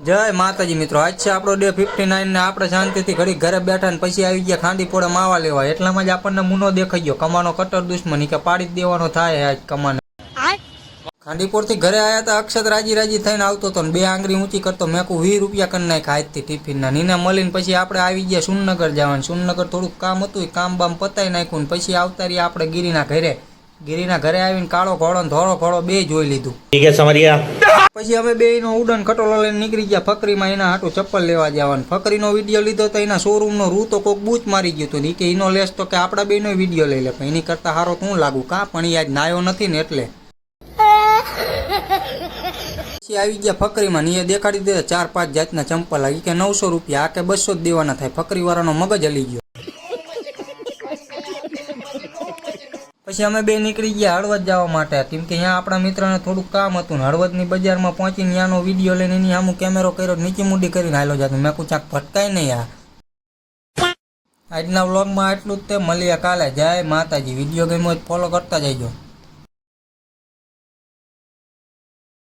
જય માતાજી મિત્રો, આજ છે આપણો ડે 59 ને આપણે શાંતિથી ઘડી ઘરે બેઠા ને પછી આવી ગયા ખાંડીપોળે માવા લેવા। એટલામાં જ આપણને મુનો દેખાઈ ગયો, કમાનો કટર દુશ્મની કે પાડી જ દેવાનો થાય આજ કમાને। ખાંડીપોળથી ઘરે આવ્યા હતા અક્ષત રાજી રાજી થઈને આવતો હતો ને બે આંગળી ઊંચી કરતો, મેં કહું 20 રૂપિયા કરી નાખ આજથી ટિફિનના। નીને મળીને પછી આપણે આવી ગયા સુનનગર જવાનું। સુનનગર થોડુંક કામ હતું, કામ બામ પતાવી નાખ્યું ને પછી આવતા રહ્યા આપણે ગીરીના ઘરે। ગીરીના ઘરે આવીને કાળો ઘોડો ને ધોળો ઘોડો બે જોઈ લીધું। ઠીક છે સમરિયા। પછી અમે બેયનો ઉડન ખટોલો લઈને નીકળી ગયા ફકરીમાં એના હાટું ચપ્પલ લેવા જવાનું। ફકરીનો વિડીયો લીધો તો એના શોરૂમનો રૂ તો કોક બૂચ મારી ગયું હતું, કે એનો લેસ તો કે આપણા બેયનો વિડીયો લઈ લે, પણ એની કરતાં સારો હું લાગુ કાં, પણ એ આજ નાયો નથી ને એટલે। પછી આવી ગયા ફકરીમાં ને એ દેખાડી દીધા 4-5 જાતના ચંપલ, એ કે 900 રૂપિયા, આ કે 200 જ દેવાના થાય। ફકરીવાળાનો મગજ હલી ગયો। પછી અમે બે નીકળી ગયા હળવદ જવા માટે, કેમ કે અહીંયા આપણા મિત્રને થોડુંક કામ હતું ને હળવદની બજારમાં પહોંચીને ત્યાંનો વિડીયો લઈને એની સામું કેમેરો કર્યો, નીચી મૂડી કરીને હાલો જતો। મેં કહું ચાક ભટકાય નહીં આ। આજના વ્લોગમાં આટલું જ તે, મળીએ કાલે। જય માતાજી। વિડીયો ગમ્યો હોય ફોલો કરતા જઈજો।